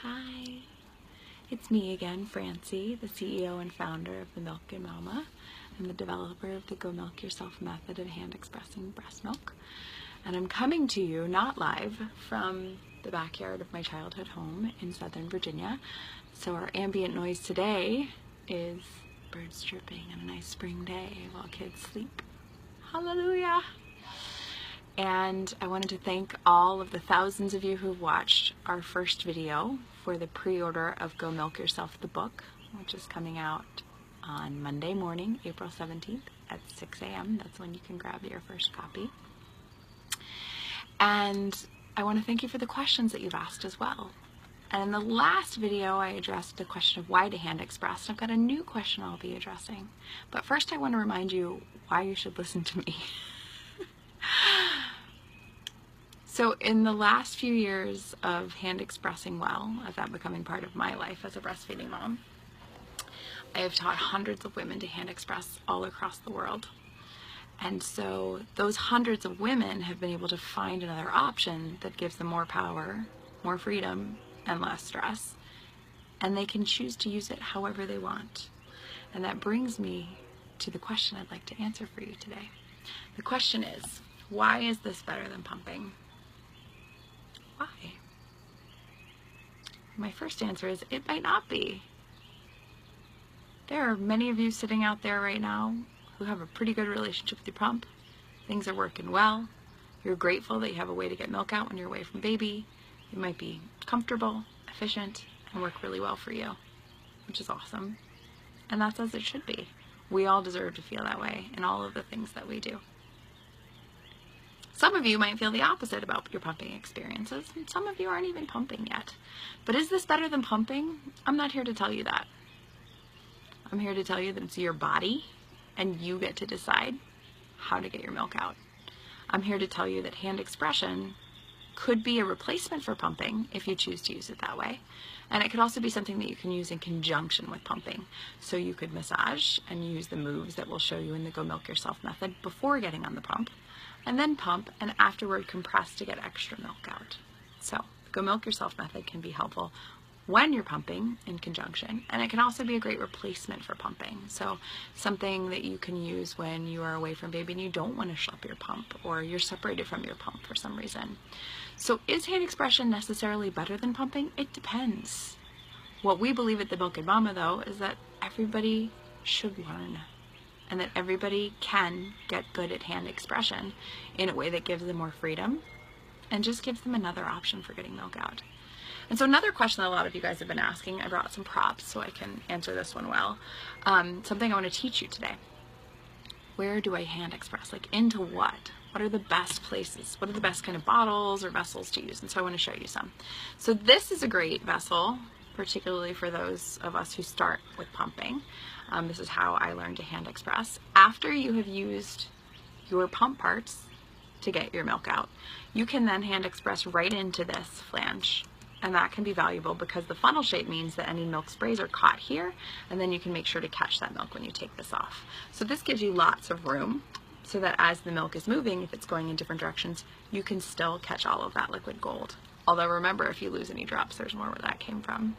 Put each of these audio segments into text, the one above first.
Hi, it's me again, Francie, the CEO and founder of the Milk and Mama and the developer of the Go Milk Yourself method of hand expressing breast milk. And I'm coming to you not live from the backyard of my childhood home in Southern Virginia. So our ambient noise today is birds chirping on a nice spring day while kids sleep. Hallelujah! And I wanted to thank all of the thousands of you who've watched our first video for the pre-order of Go Milk Yourself the book, which is coming out on Monday morning, April 17th at 6 a.m. That's when you can grab your first copy. And I want to thank you for the questions that you've asked as well. And in the last video, I addressed the question of why to hand express. I've got a new question I'll be addressing. But first, I want to remind you why you should listen to me. So in the last few years of hand expressing well, of that becoming part of my life as a breastfeeding mom, I have taught hundreds of women to hand express all across the world. And so those hundreds of women have been able to find another option that gives them more power, more freedom, and less stress. And they can choose to use it however they want. And that brings me to the question I'd like to answer for you today. The question is, why is this better than pumping? Why? My first answer is, it might not be. There are many of you sitting out there right now who have a pretty good relationship with your pump. Things are working well. You're grateful that you have a way to get milk out when you're away from baby. It might be comfortable, efficient, and work really well for you, which is awesome. And that's as it should be. We all deserve to feel that way in all of the things that we do. Some of you might feel the opposite about your pumping experiences, and some of you aren't even pumping yet. But is this better than pumping? I'm not here to tell you that. I'm here to tell you that it's your body, and you get to decide how to get your milk out. I'm here to tell you that hand expression could be a replacement for pumping if you choose to use it that way. And it could also be something that you can use in conjunction with pumping. So you could massage and use the moves that we'll show you in the Go Milk Yourself method before getting on the pump, and then pump and afterward compress to get extra milk out. So the Go Milk Yourself method can be helpful when you're pumping in conjunction, and it can also be a great replacement for pumping. So something that you can use when you are away from baby and you don't want to schlep your pump, or you're separated from your pump for some reason. So is hand expression necessarily better than pumping? It depends. What we believe at the Milk and Mama, though, is that everybody should learn, and that everybody can get good at hand expression in a way that gives them more freedom and just gives them another option for getting milk out. And so another question that a lot of you guys have been asking, I brought some props so I can answer this one well. Something I want to teach you today. Where do I hand express? Like, into what? What are the best places? What are the best kind of bottles or vessels to use? And so I want to show you some. So this is a great vessel, particularly for those of us who start with pumping. This is how I learned to hand express. After you have used your pump parts to get your milk out, you can then hand express right into this flange. And that can be valuable because the funnel shape means that any milk sprays are caught here, and then you can make sure to catch that milk when you take this off. So this gives you lots of room so that as the milk is moving, if it's going in different directions, you can still catch all of that liquid gold. Although remember, if you lose any drops, there's more where that came from.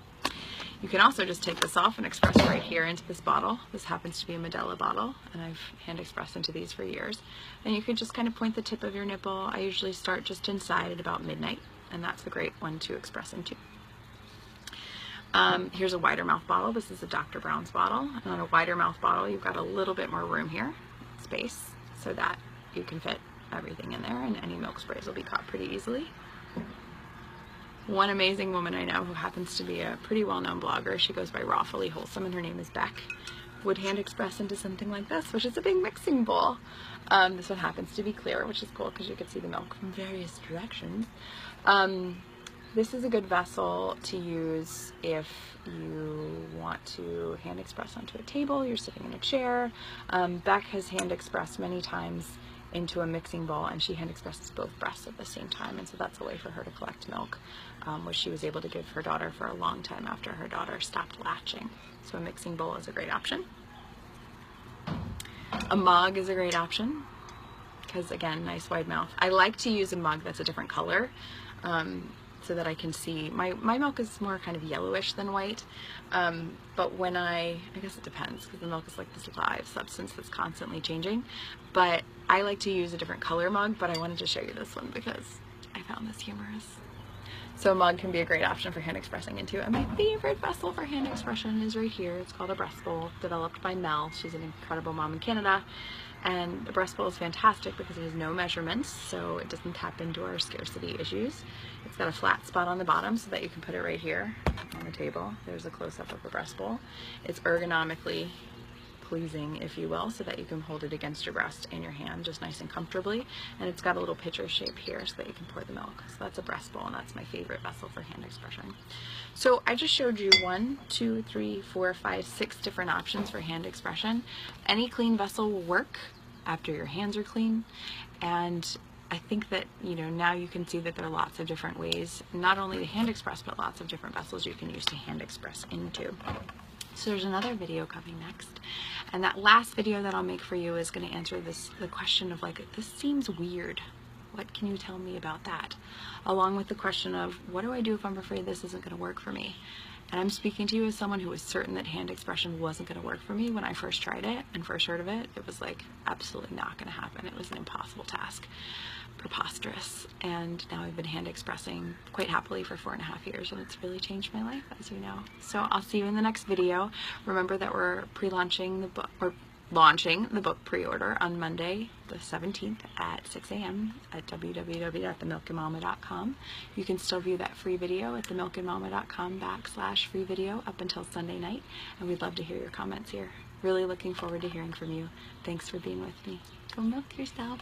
You can also just take this off and express right here into this bottle. This happens to be a Medela bottle, and I've hand expressed into these for years. And you can just kind of point the tip of your nipple. I usually start just inside at about midnight, and that's a great one to express into. Here's a wider mouth bottle. This is a Dr. Brown's bottle. And on a wider mouth bottle, you've got a little bit more room here, space, so that you can fit everything in there, and any milk sprays will be caught pretty easily. One amazing woman I know who happens to be a pretty well-known blogger, she goes by Rawfully Wholesome, and her name is Beck, would hand express into something like this, which is a big mixing bowl. This one happens to be clear, which is cool because you can see the milk from various directions. This is a good vessel to use if you want to hand express onto a table, you're sitting in a chair. Beck has hand expressed many times into a mixing bowl, and she hand expresses both breasts at the same time, and so that's a way for her to collect milk, which she was able to give her daughter for a long time after her daughter stopped latching. So a mixing bowl is a great option. A mug is a great option because, again, nice wide mouth. I like to use a mug that's a different color. so that I can see. My milk is more kind of yellowish than white, but when I guess it depends, because the milk is like this live substance that's constantly changing, but I like to use a different color mug, but I wanted to show you this one because I found this humorous. So a mug can be a great option for hand expressing into, and my favorite vessel for hand expression is right here. It's called a breast bowl, developed by Mel. She's an incredible mom in Canada, and the breast bowl is fantastic because it has no measurements, so it doesn't tap into our scarcity issues. It's got a flat spot on the bottom so that you can put it right here on the table. There's a close-up of the breast bowl. It's ergonomically pleasing, if you will, so that you can hold it against your breast and your hand just nice and comfortably, and it's got a little pitcher shape here so that you can pour the milk. So that's a breast bowl, and that's my favorite vessel for hand expression. So I just showed you 1, 2, 3, 4, 5, 6 different options for hand expression. Any clean vessel will work after your hands are clean, and I think that, you know, now you can see that there are lots of different ways, not only to hand express, but lots of different vessels you can use to hand express into. So there's another video coming next, and that last video that I'll make for you is going to answer the question of, like, this seems weird. What can you tell me about that? Along with the question of, what do I do if I'm afraid this isn't going to work for me? And I'm speaking to you as someone who was certain that hand expression wasn't going to work for me when I first tried it and first heard of it. It was like absolutely not going to happen. It was an impossible task. Preposterous. And now I've been hand expressing quite happily for 4.5 years, and it's really changed my life, as you know. So I'll see you in the next video. Remember that we're pre-launching the book, or launching the book pre-order on Monday the 17th at 6 a.m. at www.themilkandmama.com. You can still view that free video at themilkandmama.com/free video up until Sunday night, and we'd love to hear your comments here. Really looking forward to hearing from you. Thanks for being with me. Go milk yourself.